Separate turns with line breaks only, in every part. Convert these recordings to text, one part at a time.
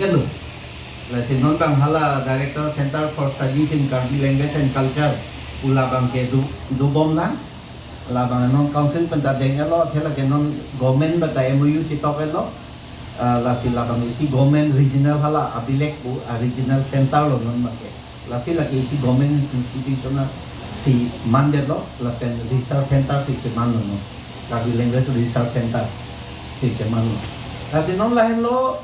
Hello. Sinon bang hala Director Center for Studies in Karbi Language and Culture ulabang ke dubom na labang non council pentadeng elo thela ke non government bata MOU sitok elo la silabang isi government regional hala abilek bu regional center lo non make la sila ke isi government institution na si mandelo la pen research center si ceman no Karbi Language Research Center si ceman la sinon lahen lo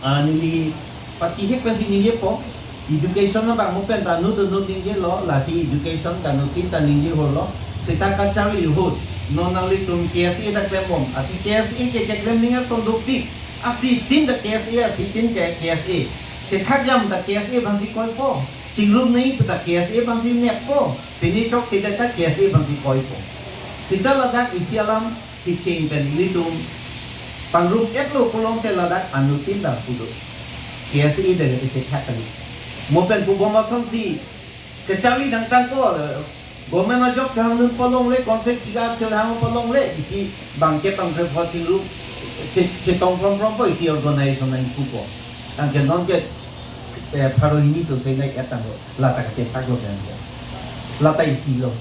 nili patihik pa si ninyo po education na bang mo penta no do ninyo lo la si education kan no tinta ninyo lo sita ka charli hud no nang litum KSE na klemom at KSE ke klem ninga sondukti asi tin da KSE asi tin ke KSE sita jam da KSE bang si koi po singlum nei pa KSE bang si nek po tini chok sita ka KSE bang si koi po sita ladak isialam teaching pen litum pangrup etlo kulong te ladak anutin da pudo KSE dari kecil kali. Mopen ku bomba sonsi kecali dang tanko gomen ajok jang nun polong le konflik tiga celhang polong le isi bangke pangre phocing ru cetong from po isi organization nang kupo. Ang kenon ke paro ini selesai naik etang lo lata kecil tak lo kan. Lata isi lo.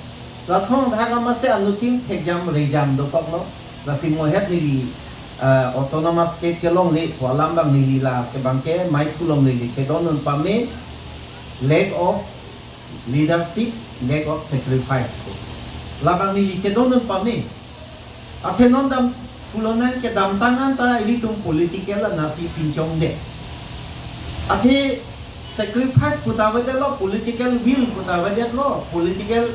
Latong dah masa anutin exam rejam do kok lo. Lasi mohet ni autonomous state ke long le walam bang nilila ke bangke mai kulong le chedon pame lack of leadership, lack of sacrifice labang nili chedon pame athenon dam kulonan ke dam tangan ta ilitum political nasi pinchong de athe sacrifice putawade lo political will putawade lo political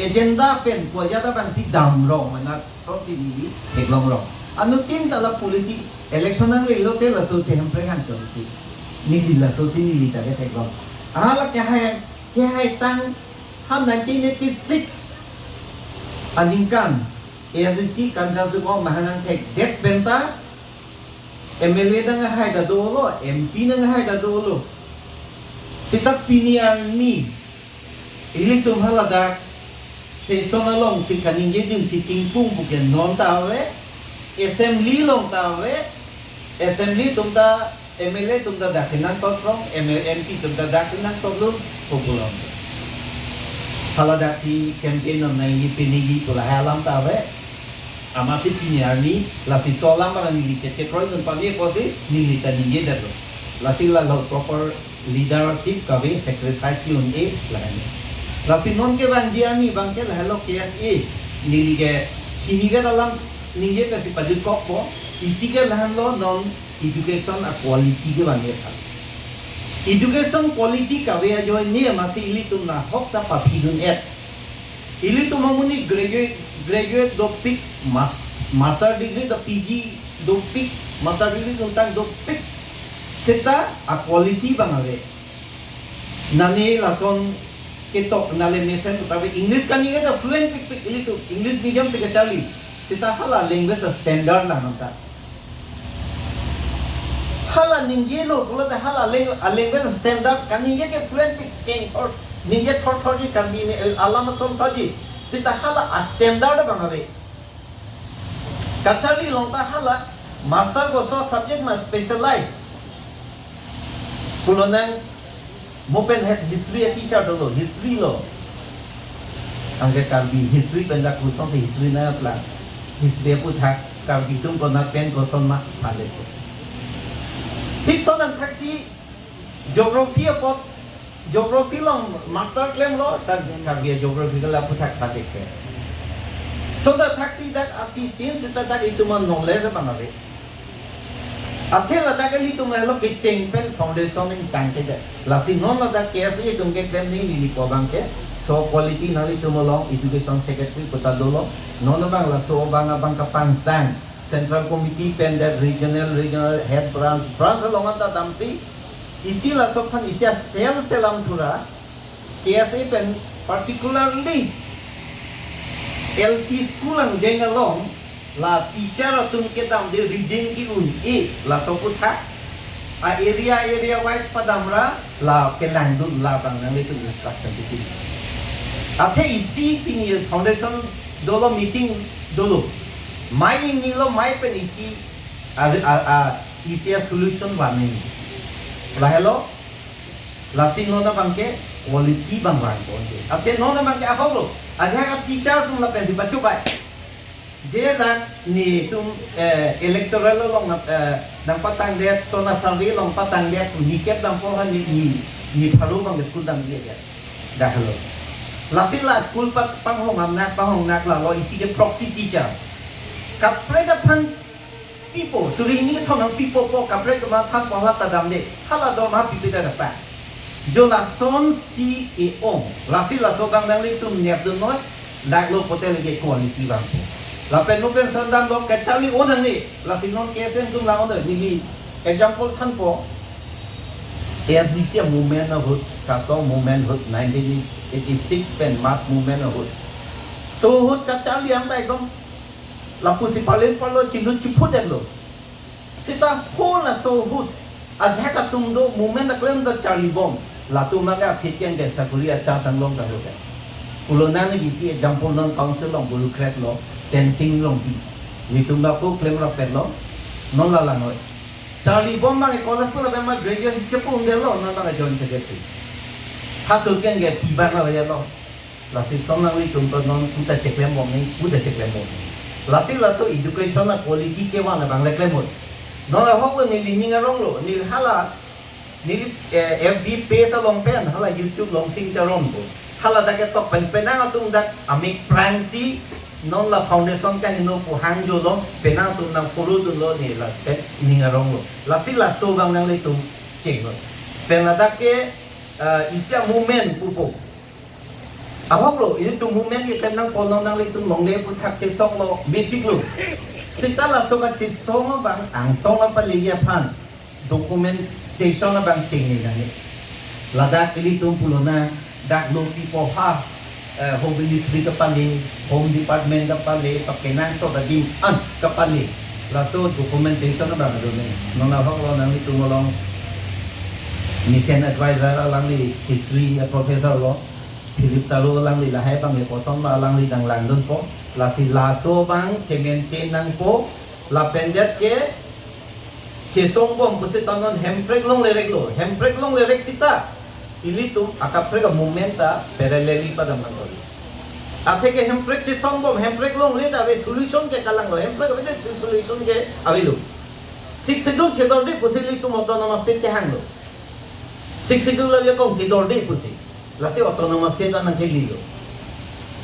agenda pen ko jada bang si dam rong manat so si nili eklong rong anutin dalam politik election nang le lote la so se hempregan chonti ni la so si ni ta ke teklo ala ke hai tang ham 1986 aningkan ASC kansal tu ko mahanang tek det benta MLA dang hai da dolo MP nang hai da dolo sitap piniar ni ili tum halada se sonalong si kaningge jung si tingpung bukan non tawe assembly long tawe assembly tumda MLA tumda daksinan totrong MP tumda daksinan totlum populong hala daksi campaign on nai pinigi pula halam tawe amasi piniarni lasi solam para nili kecekroi nun pami posi nili taninge dero lasi la proper leadership kabe sacrifice ki unge lahani lasi non ke banjiarni bangke la hello KSE nili ke kini ke dalam ninge kasi pajut kok po isi ke lahan lo non education a quality ke banget kan education quality ka we ajo ni masih ili tum na hok ta papidun et ili tum mamuni graduate do pick master degree do PG do pick master degree tentang do pick seta a quality bangawe nani lason ketok nale mesen tapi English kan ni ada fluent pick ili tu English medium se kecali sita hala language standard lah manta hala ninje lo kalau dah hala language standard kan ninje ke fluent king or ninje thor ji kan di alam som ji sita hala standard bangawe kachali longta hala master go so subject ma specialize kulonang mopen head history teacher dulu history lo angge Karbi history benda kusong se history na pla history put hak Karbi tum ko na pen ko son ma pale ko tik son ang taxi geography long master claim lo sa Karbi geography ko la put hak pale ko so the taxi that asi tin sita tak itu man knowledge ba ngabe athela tak ali tum hello pitching pen foundation in tanke de lasi non la da KSE tum ke claim ni ko bangke so quality nali tumolong education secretary kota dolo nono bang la so bang kapantang central committee pendant regional head branch along ta damsi isi la so khan isi sel selam thura KSA pen particularly LP school ang dengalong la teacher tum ke dam de reading ki un e la so putha a area wise padamra la kelang dun la bang nali tu instruction ti Ape isi pini foundation dolo meeting dolo mai nilo mai pen isi isi solution warning. Lah hello, lah si nona bangke quality bang ko. Ate nona bangke apa lo? Aja ka teacher tum la pensi bacu bai. Je la ni tum electoral long nang patang dia sona survey long patang dia tu nikep dang po ni paru bang school dang dia. Dah hello. Lasila school panghong nak lah lo isi ke proxy teacher. Kapre ka pan people suri ni thong nang people po kapre ka ma pan po la ta dam de hala do ma pipi da pa. Jo la son si e on. Lasila so bang nang li tum nyap do noi dak lo potel ke quality bang po. La pen no pen san dam lo ka chali on ni lasin non kesen tum la on ni example than po SDC movement of Kasong movement of 1986 pen mass movement of so hut kacali ang tay dom lapu si palen palo chilu chiput lo sita whole la so hut ajha ka tum do movement na klem da chali bom la tu maga phitken ke sakuri acha sanglong ka hote ulona ni isi example non council long bulu kret lo tensing long bi ni tum ba ko klem ra pet lo non la noi Charlie Bomba ke college pula memang graduate cepu undel lo, nanda ke join secretary. Hasil kan ke tiba na baca lo. Lasi sonang li tuntut non kita cek lembong ni, udah cek lembong. Lasi education na quality ke mana bang lek lembong. Non la hok ni ni ngarong lo, ni hala ni FB page long pen, hala YouTube long sing terong tu. Hala dak ke top pen penang atung dak amik prank si non la foundation kan ino pu hangjo lo penang tu nang follow tu lo ni la ni ngarong lo la si la so bang nang le tu cek lo penada ke isya movement pu po ahok lo ini tu movement ke penang kono nang le tu long le pu thak che song lo big lo sita la so ka che song bang ang song pa le ya phan documentation bang ting ni na ni la da kili tu pulona dak lo pi po ha Home Ministry kapali, Home Department kapali, pakinang so daging kapali. Laso documentation na ba doon eh. Nung nahok lo nang itulong mission advisor lang li history professor lo, Philip Talo lang li lahay bang li kosong ba lang li dang London po. Lasi laso bang cemente nang po, lapendet ke cesong bom pusit tanon hemprek long lerek sita. Ilitum akapre ka momenta paralleli pa naman ko. Ate ke hemprek che sombom hemprek long le ave solution ke kalang lo hemprek ave solution ke avilu. Six sidul che dorde pusili tum autonomous state hang lo. Six sidul le kong che dorde pusi. Lasi autonomous state nang kelilo.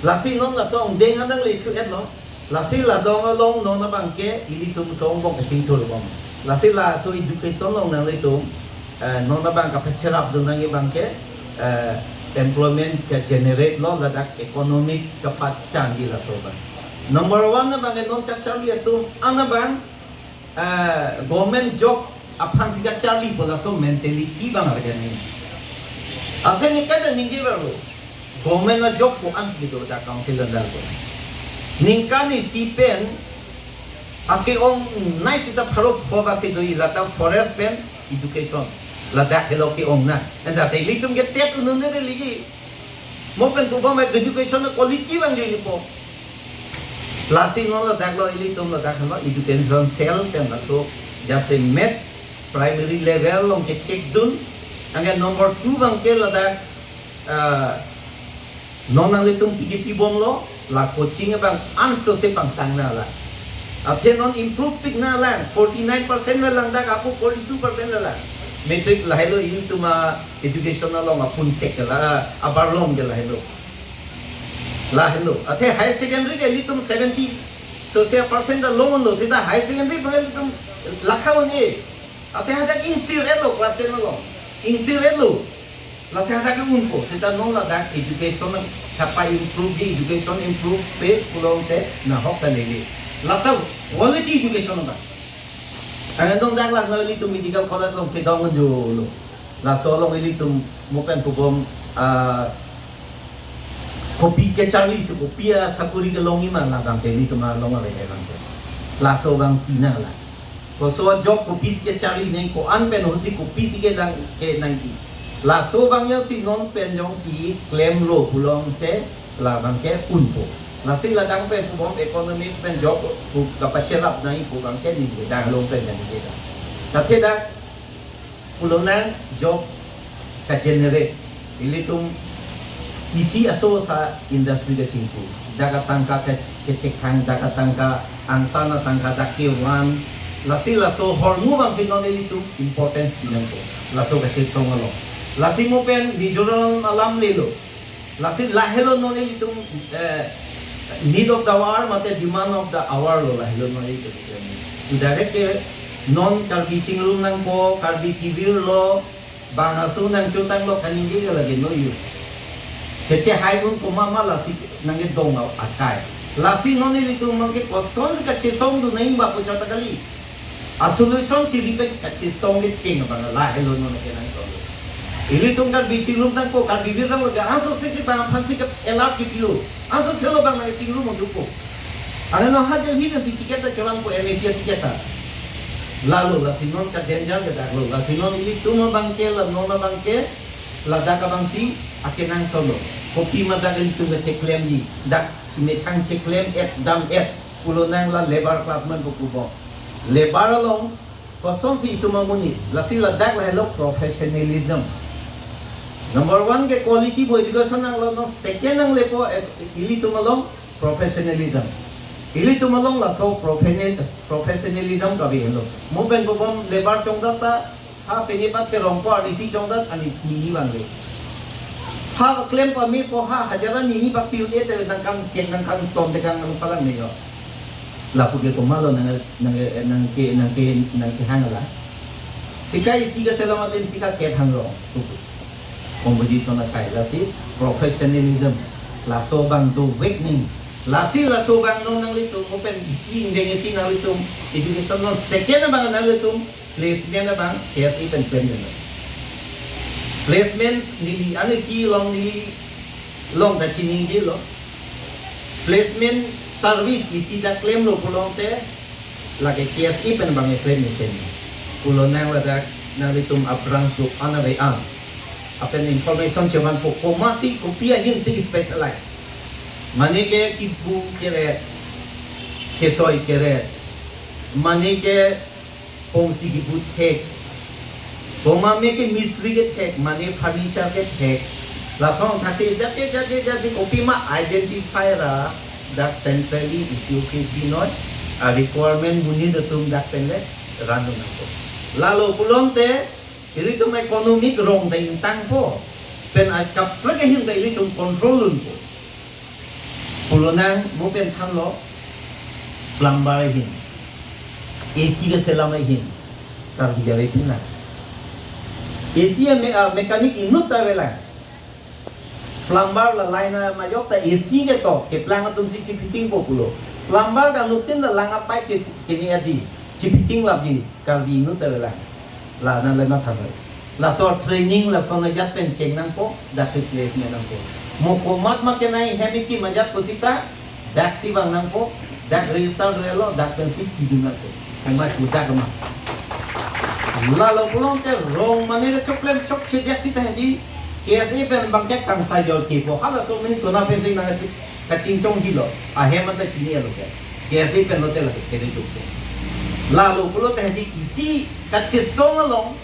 Lasi non la song deng nang le chu et lo. Lasi la dong long no na bangke ilitum sombom ke singtul bom. Lasi la so education long nang le tum non na bang kapacerap do nang ibang ke employment ka generate lo ladak economic kapatchan gila soba. Number 1 na bang non ka Charlie ito ang na bang government job apan si ka Charlie pula so mentally ibang ara ni. Akan ni kada ningi baro. Government na job ko ans gitu da council dan ko. Ningka ni sipen ake ong nice ita paro ko ba si do ilata forest pen education. Ladak hello ki ong na. Anda te litum get tet unun ne ligi. Mo pen tu ba ma education na quality bang ji po. Lasi no ladak lo litum ladak no education cell ten so just a met primary level long ke check dun. Ang number 2 bang ke ladak non ang litum PGP bom lo la coaching bang anso se pang tang na la. Ape non improve pig na lang 49% na lang dak apo 42% na lang. Metric lahelo ini tu ma educational lo ma punsek la abarlong de lahelo ate high secondary ke litum 70 social percent da loan lo sida high secondary pa litum lakhaw ni ate hada insirelo class 10 lo insirelo la se hada ke unpo sida non la da education kapa improve di education improve pe pulong te na hokta ni la ta quality education ba. Ang andong dak lang na ilitum medical college long sidong jo lo. La solong ilitum mupen pugom kopi ke Charlie su kopi sakuri ke long iman la bang teli tu ma long ave lang. La so bang pina la. Ko so job kopi ke Charlie nei ko an pen hosi kopi si ke lang ke nangi. La so bang yo si non pen yong si claim lo pulong te la bang ke unpo. Nasi ladang pen pugom economics pen job pu kapacerap na ipu bang ke ni dang long pen yang kita. Tapi dah pulunan job ka generate ilitum isi aso sa industri ka cingku daga tangka ke cekang daga tangka antana tangka dake wan lasi laso hormu bang sinon ilitum importance bilang ko laso ka cek songalo lasi mo pen visual alam lilo lasi lahelo non ilitum need of the hour mate demand of the hour lo lahelo non ilitum direct non karbi cingrum nang ko karbi kibir lo bangasu nang chutang lo kaningi lagi no use kece hai pun mama lasi nange dong akai lasi non ini tu mungkin kosong kece song tu naing bapu cerita kali solution ciri kece song ke cing apa lah hello non ke nang song ini tu kan bici lum tang ko kan bibir nang lagi answer sesi bang fansi ke elat ke pilu answer celo bang nang cing lum untuk ko ana no hadir ni si tiket cawan ko MSC tiket lalu lasi non ka danger ke dak lo lasi non ini tu bangke la non bangke la dak bang si akenang solo kopi mata itu ngecek klaim ni dak metang cek klaim dam pulunang la labor classman ko kubo labor long kosong si itu mamuni lasi la dak la hello professionalism number 1 ke quality bo education ang lo no second ang lepo ili tumalong professionalism ili tumalong la so professionalism ka bi hello mo ben bom labor chongdata ha penipat ke rongpo arisi chongdat anis ni bang le ha claim pa mi po ha hajaran ni pa piu e te nang kang chen nang kang tom te kang ang palang niyo la pu ke ko malo nang ke hangala sikai siga selamatin sika ke hangro competition na kai la si professionalism la so bang do awakening la si la so bang no nang litum open isi ndeng isi nang litum education no second bang nang litum placement na bang KSE pen premier placements nili ane si long da chining di lo placement service isi da claim lo pulong te lagi KSE pen bang claim ni sen pulong nang la nang litum abrang su ana bay ang apen information cuman po komasi kopia hin si specialize mane ke kibu kere kesoi kere mane ke pongsi kibu tek Boma make misri ke tek mane furniture ke tek lasong thase jate kopi ma identify ra that centrally issue ke binot a requirement buni datum dak pele ranu nako lalo pulonte ili tum economic rong da intang po pen as kap prage hin da ili tum control po pulonang mo pen than lo plumber hin AC ke selama hin tar dijare pina AC mekanik inut ta vela plumber la line ma yok ta AC ke to ke plang tum si fitting po pulo plumber ka nutin da langa pai ke ni adi fitting la bi ka bi inut ta vela la na le ma thang la so training la so na jat pen cheng nang po that's it place me nang po mo ko mat ma ke nai heavy ki majat ko sita dak si bang nang po dak register relo dak pen si ki dun nang po ma ku dak ma la lo pulong te rong mane le choklem chok che dak si ta di KSE pen bang ke kang sai jol ki po hala so min ko na pe sing na ka ching chong hi lo a he ma ta chini lo ke KSE pen lo te la ke ni tu lalu pulo teh di isi kacil songalong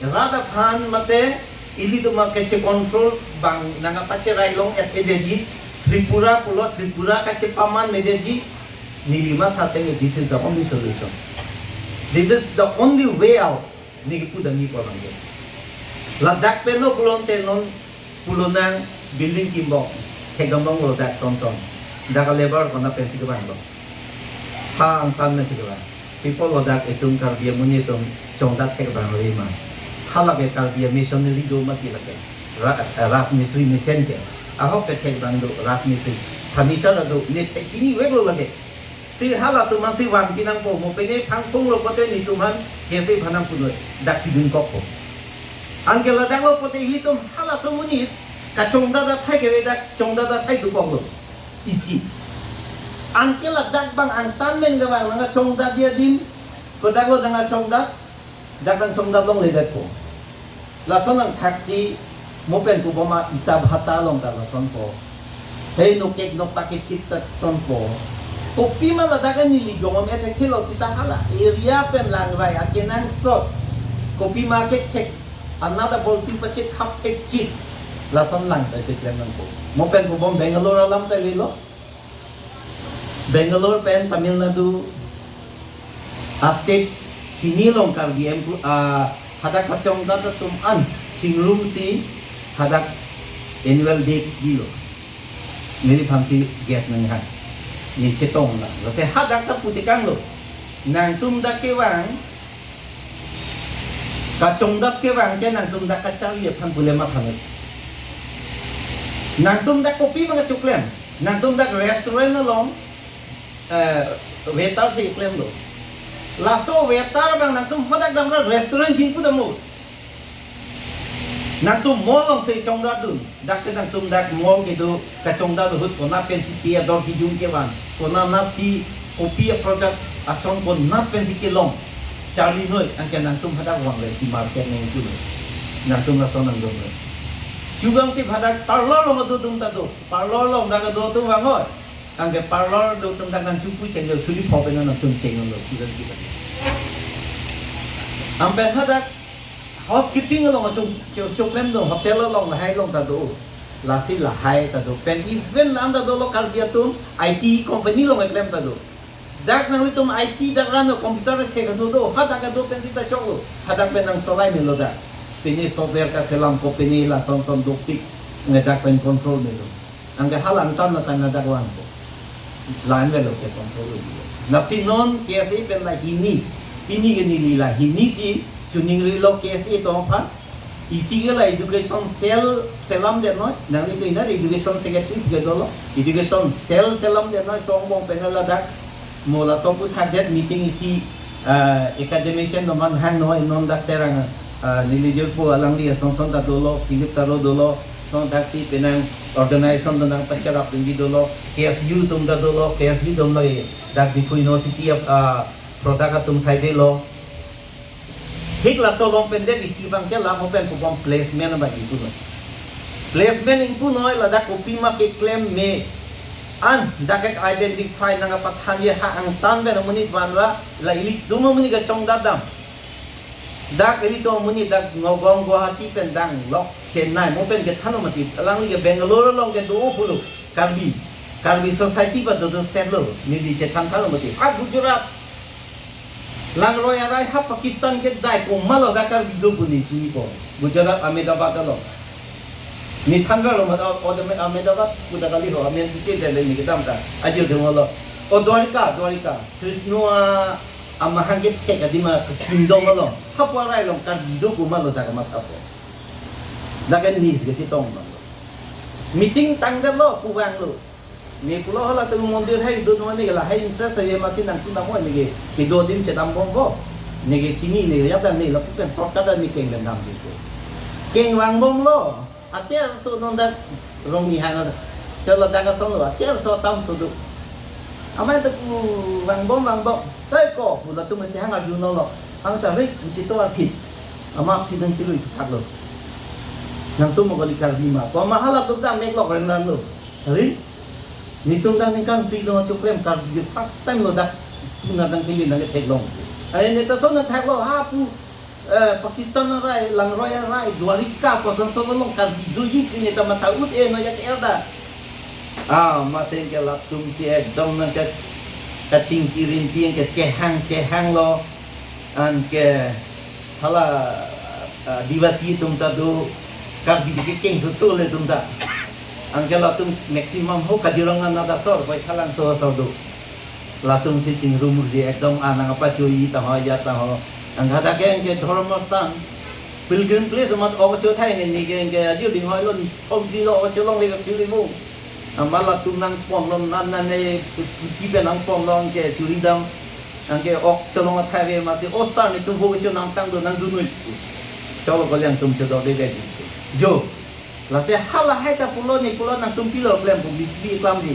rada pan mate ili tu mak kacil control bang nanga pace railong et edeji Tripura pulo Tripura kacil paman medeji nilima thate this is the only solution this is the only way out ni puda ni ko bang ladak pelo pulo te non pulo nang building kimbo hegamong lo dak son daga labor kona pensi ke bang ha ang tan na sigala people lodak itung karbiya muni itung chongdat ke bang lima halage karbiya missionary do mati lage ras misri misen ke aho ke bang do ras misri furniture do net chini wego lage si hala tu masih wan pinang po mo pene phangpung lo pote ni tuman kese phanang puno dak pidun ko po angela dak lo pote hitum hala somuni ka chongda da thai ke dak chongda da thai du ko lo isi angkel dak bang ang tamen ga bang nga chongda dia dim ko dak lo nga chongda dak dan chongda long le dak po la son ang taxi mo pen ko boma ita bhata long da la son po hey no kek no pakit kit son po kopi malah dagan nili jomam ete kilo sita hala area pen lang rai akenan sot kopi market tek another bolti pache cup tek chit lason lang ta se klem nang ko mo pen ko bom Bangalore alam ta lilo Bangalore pen Tamil Nadu state hinilong kar diem hadak kacong data tum an chingrum si hadak annual date dilo मेरी फांसी गैस नहीं है नीचे तो होना वैसे हाथ आकर पुतिकांग लो नंग तुम दा के वांग कचोंग दा के वांग के नंग तुम दा कचार ये फांग बुले मा फांग नंग तुम दा कोपी मंगा चुकलेम नंग तुम दा रेस्टोरेंट लोंग वेटर से इक्लेम लो लासो वेटर बंग नंग तुम हदाक दमरा रेस्टोरेंट जिंकु दमो nang tu mall long say chong da dun dak ke nang tum dak mall ke do ka chong da hut ko na pen si kia dor ki jung ke wan ko na na si kopi product asong ko na pen si ke long charlie noi ang ke nang tum hada wang le si market neng tu nang tum na son nang do chugang ti hada parlor long do tum ta do parlor long da ka do tu wang hoi ang ke parlor do tum dak nang chu pu cheng do suli pho pe na tum cheng lo chugang ti am pen hada housekeeping along chung lem do hotel along hai long ta do la si la hai ta do pen even lam ta do lo kar dia tum IT company long lem ta do dak nang tum IT dak ran do computer ke ka do ha ta ka do pen si ta chok ha dak pen nang solai me lo da pini software ka selam company la son son do tik nge dak pen control me lo ang ga halan tan na tan na dak wan ko line me lo ke control na si non ke si pen la hini ge ni la hini si tuning relo KSA to pa isi ke la education cell selam de no nang ni ina education secretary ke dolo education cell selam de no song bong penala dak mola so pu thak that meeting isi academician no man hang no non dak terang nilijur pu alang dia song song ta dolo pilip taro dolo song dak si penang organization do nang pachara pindi dolo KSU tum da dolo KSU dom lo dak di university of product tum side lo hik la solong pende isi bang ke la mo pen ko bom placement ba itu no placement in puno la da kopi ma ke claim me an da ke identify nang pathan ye ha ang tan be no muni banra la ilik dum muni ga chong da dam da ke li to muni da ngogong Guwahati pen dang lok Chennai mo pen ke thano mati alang li ke Bangalore long ke do pulu karbi society ba do setlo ni di chetan thano mati ha Gujarat lang roya rai ha Pakistan ke dai ko malo dakar video buni chini ko Gujarat Ahmedabad lo ni thanga lo ma o de Ahmedabad kudakali ho amen ti de le ni kedam ta ajil de lo o Dwarika Krishnua amahanget ke kadima kingdom lo ha pa rai long kar video ko malo dakar mat apo dagan ni se chitong lo meeting tangga lo puwang lo ni pulo hala tu mondir hai do no ni la hai interest ye masin nang tu namo ni ke do din che dam bom bo ni ke chini ni ya dan ni la pu pen short da ni keng dan dam ni ko keng wang bom lo a che so non da rong ni ha na che la da ka so lo a che so tam so do amai ta ku wang bom tai ko pu la tu ma che hang a du no lo ang ta ri chi to a phit ama phit dan chi lui thak lo nang tu mo ko li kar bi ma ko ma hala tu da mek lo ren nan lo ri nitung dang kan ti lo chuklem kar di first time lo dak tuna dang pilih nang tek long ai ne ta so na thak lo ha pu Pakistan rai lang royal rai Dwarika ko son son long kar di du yi ni ta ma ta ut no ya ke erda ma sen ke lap tum si ek dong nang ka ching kirin tieng ke chehang lo an ke hala divasi tum ta do kar di ke keng so le tum ta angke latung maximum ho kajirangan nada sor koi khalang so do latung si ching rumur ji ekdom anang apa cui ta ho ya ta ho anghada ke angke dharma stan pilgrim place mat obo cho thai ni ke angke ajiu ding hoi lon om di lo obo cho long le chuli mu amala tung nang pom lon nan ne ki pe nang pom long ke chuli dang angke ok cho long thai ve ma si o sar ni tung ho cho nang tang do nang du nui cho lo ko yang tum cho do de ge jo la se hala hai ta pulo nang tum pilo klem pu bisbi klam di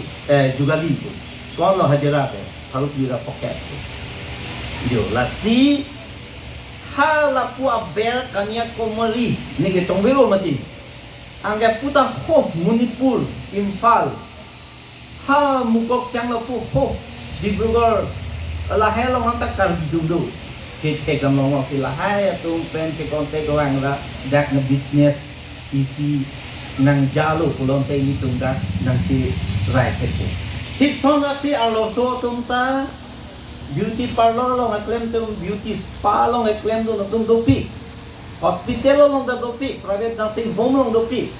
juga li pu kon lo hajara pe halu pira pocket yo la si hala pu aber Kanyakumari ni ke tongbelo mati angga puta ho Manipur Imphal ha mukok chang lo pu ho Dibrugar lahai lo hantar karbi dulu. Cek kamu si lahai tu pen cek kontak orang lah dak nge business isi nang jalo pulon te ini tunda nang si right itu. Hik sondak si aloso tumta beauty parlor lo ngeklaim tu beauty spa lo ngeklaim tu nung dopi. Hospital lo nung dopi, private nursing home lo dopi.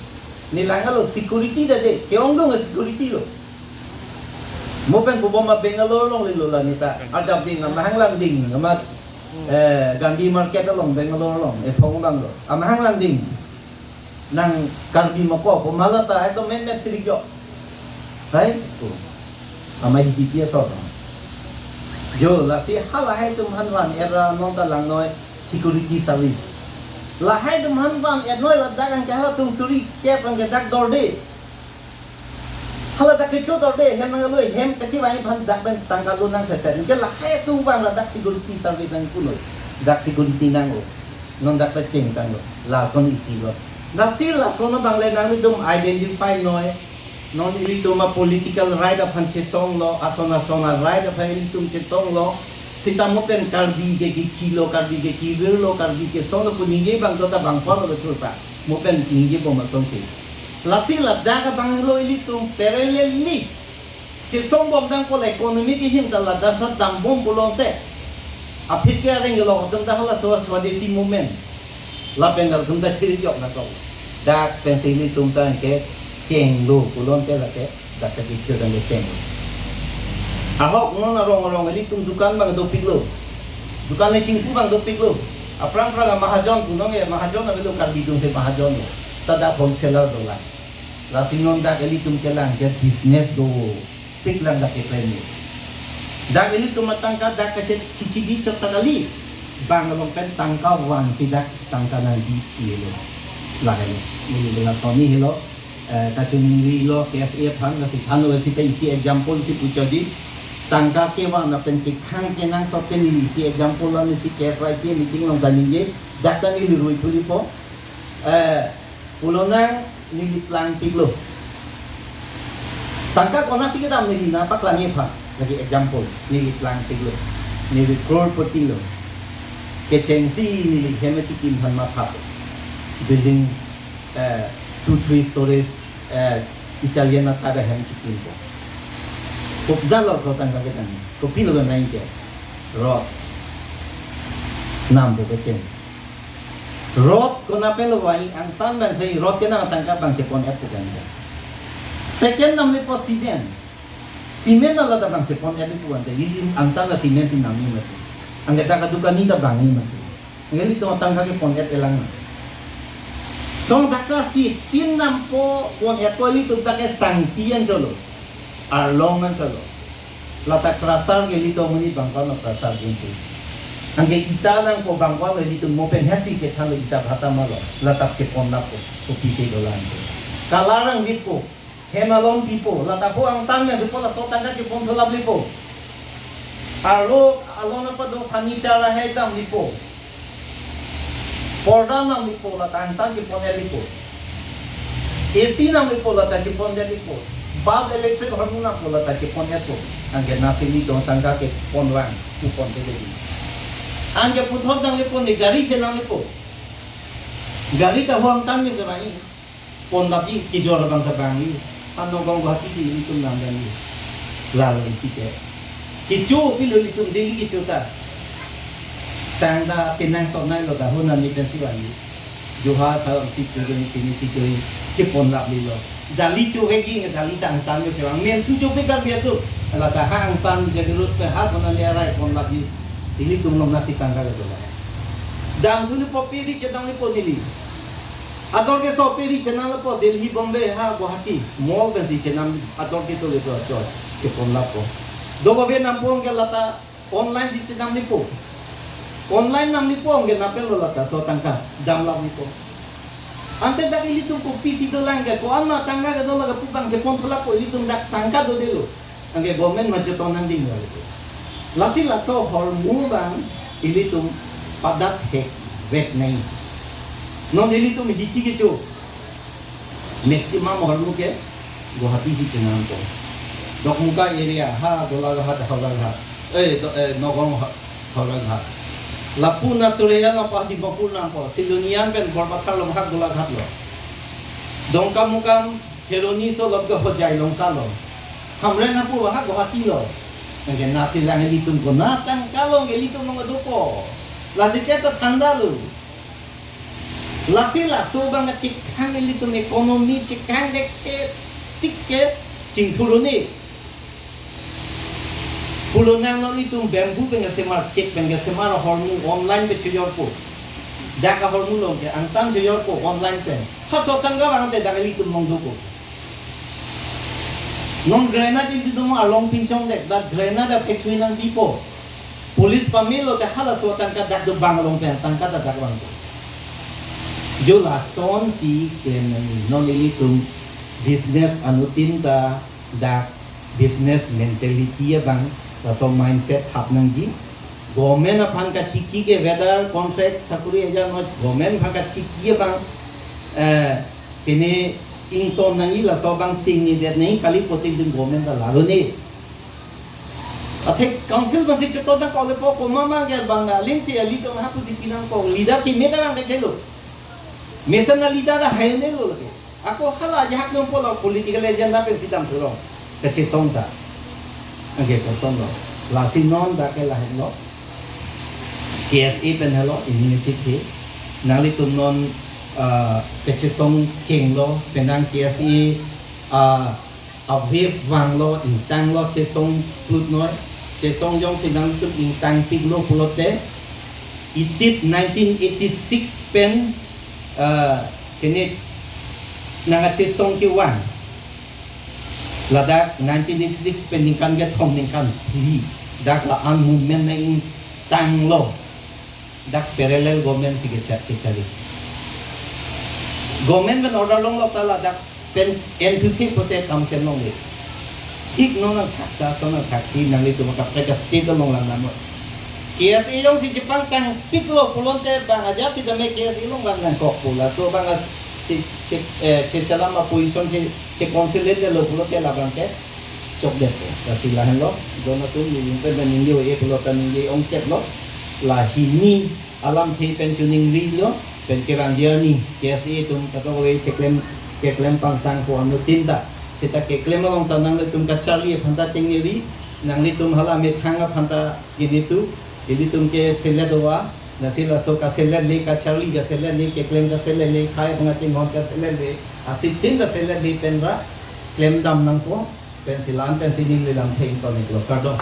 Nilanga lo security dah je, keong dong security lo. Mungkin kuboma Bangalore long lilo lah nisa. Ada ding, amahang lang ding, amat Gandhi Market long Bangalore long, thong bang lo. Amahang lang ding. Nang karbi mako, pumalata itu men trijo. Right? Amai hitia sot. Jo lasi halahai tu manwan era nonta lang noi security service. Lahai tu manwan era noi ladak ang kahala tung suri kep ang gadak dorde. Hala dak kecho dorde hem nang lui hem kecil bai ban dak ben tangkalu nang sesen. Ke lahai tu bang ladak security service nang kuno. Dak security nang o. Non dak pecing tang lo. Lason isi lo. Nasi lason bang le nang dum identify noi. Non ili tuma political right of han chesong lo asona sona right of han tum chesong lo sita mo pen karbi ge kilo karbi ge kilo karbi ke sono puninge bang tota bang polo lo turpa mo pen tinge bo ma sonsi lasi la daga bang lo ili tum perele ni chesong bom dang ko economy ki hin dala dasa dam bom bolonte apike reng lo dum da hala so swadesi movement la pen dal dum da kiri yok na ko dak pen sili tum ta ke ceng lo kulon te la te dak te picture dan ceng ahok non rong ini tum dukan bang dopik lo dukan le cingku bang dopik lo aprang prang mahajon kunong ya mahajon na lo karbi tum se mahajon lo tada wholesaler do la la sinon dak eli tum kelang jet business do pik lang dak premi dak eli tum matangka dak kecet kicidi chota kali bang long pen tangka wan sidak tangka nanti lo la ini dengan Sony hello kacung lo KSA phang na si thano si tai si example si puchadi tangka ke wa na pen ki khang ke nang so ke ni si example la ni si KSY si meeting long dani ye data ni rui thuli po ulonang ni plan piglo tangka kona si kita ni na pak lang ye pha lagi example ni plan piglo ni crore poti lo ke chengsi ni hemati kim phan ma pha building 2-3 stories Italian at ada hem chicken po. Kung dalaw sa tangga kita ni, kung pino ka na ke, rot, nam po kachin. Rot kung napelo ay ang tanban sa rot ka na tangka bang Japon at po ganda. Second namli po simen. Simen na lata bang Japon at po ganda. Ang tangga simen sinami mati. Ang gata kaduka nita bangi mati. Ang ganito ang tangga kipon at ilang mati. So daksa si tinam po kon etwali tu take sangtian solo arlongan solo lata krasar ge lito muni bangkon na krasar gintu angge kita nang po bangkon le lito mo pen hasi che thalo ita bhata malo lata che pon na po pise dolan ko kalarang lipo hemalon pipo lata po ang tang na po la so tanga che pon dolab lipo arlo alona pa do furniture ra hedam lipo Porda nang lipo la tanta chipon lipo. AC nang lipo la ta chipon lipo. Bulb electric harmona po la ta chipon lipo. Ang nasi ni do tangka ke ponwan upon lipo. Ang puthok nang lipo ni gari che nang lipo. Gari ta huang tang ni samai. Pon labi ki jor bang ta bangi. Ano gong hati si litum nang gani. Lalo isi ke. Kichu pilu litum dili kichu ta. Sang da pinang so nai lo da hunan ni pen siwani juha sa si chu ni pini si chu chipon lap li lo dali chu he gi dali tang tan ni siwang men chu chu pe kar bia tu la ta hang tan je rut pe ha hunan ni rai pon lap ni dili tum long nasi tangga lo la jam tu ni po piri chetang ni po dili ador ke so piri chenang po Delhi Bombay ha Guwahati mall ben si chenam ador ke so le so chipon lap po do go be nam pong ke lata online si chenam ni po online nam ni po ang ganapel lo lata so tangka damlaw ni po ante dak ilitum po PC do lang ko ano tangga do laga pupang Japon pula po ilitum dak tangka do dilo ang government majeton nang ding lo lasi laso hormu bang ilitum padat he vet nai non ilitum hiki ke cho maximum hormu ke Guwahati si chenam po dok muka area ha golaghat hawaghat nogong hawaghat lapuna surya la pa di bapuna po silunian pen gorbathar lo ha golaghat lo dongka mukam heroni so lobga ho jai longka lo hamre na pu ha gohati lo ngen nasi lang elitum ko na tang kalong elitum mga dupo lasiketa thanda lu lasila so bang chikhang elitum ekonomi chikhang dek tiket cingturuni pulunang no litum bambu penga semar cek penga semar hormu online pe chuyor po daka hormu long ke angtang chuyor po online pen haso tangga bang te daka litum mong duko non grenade itu mo along pincong dek dat grenade pekui nang dipo polis pamilo te hala so tangka dak do bang long pen tangka dak bang jo la son si ken non litum business anutin ta dak business mentality bang so mindset hap nang ji government apang ka chiki ke weather contract sakuri aja no government phang ka chiki bang kini ington nang ila so bang ting ni det nei kali poting din government da laro ni athek council bang si choto da ko le po ko mama ge bang lin si ali to ha pu si pinang ko leader ki meta bang dekelo mesan na leader da hai ne lo ke ako hala jahak ng pola political agenda pen sitam turong kachi sonta angge ko sondo la sinon da ke la hello KSA pen hello initiative nali tumnon kachi song chenglo penang KSA wave wang lo intang lo che song plut noi che song jong sinang tum intang pig lo pulote itip 1986 pen kini nangache song ki wan ladak 1986 peningkan get thom ningkan thi dak la an movement na in tang lo dak parallel government si ke chali government ben order long lo tala dak pen N50 protect kam ken long le ik no na thakta so na taxi nang le tu maka preka state long lang namo KSA yung si Jepang kang piklo pulonte bang aja si dame KSA long bang nang kok pula so bang che selama position che consider de lo pulo ke labang ke chok de ko kasi lahan lo dona tu yung pen ning yo e pulo tan ning ong chet lo la hini alam thi pensioning ri lo pen ke bang dia ni KSA tum ka ko we cheklem pang tang ko anu tinda sita ke klem long tanang le tum ka charlie phanta ting ni ri nang li tum hala me thanga phanta ini tu ini tum ke sele doa nasila so ka sele le ka charlie ka sele le ke claim ka sele le khai ngati ngon ka sele le asitin ka sele le penra claim dam nang ko pensilan pensining le lam thei to ni lo ka do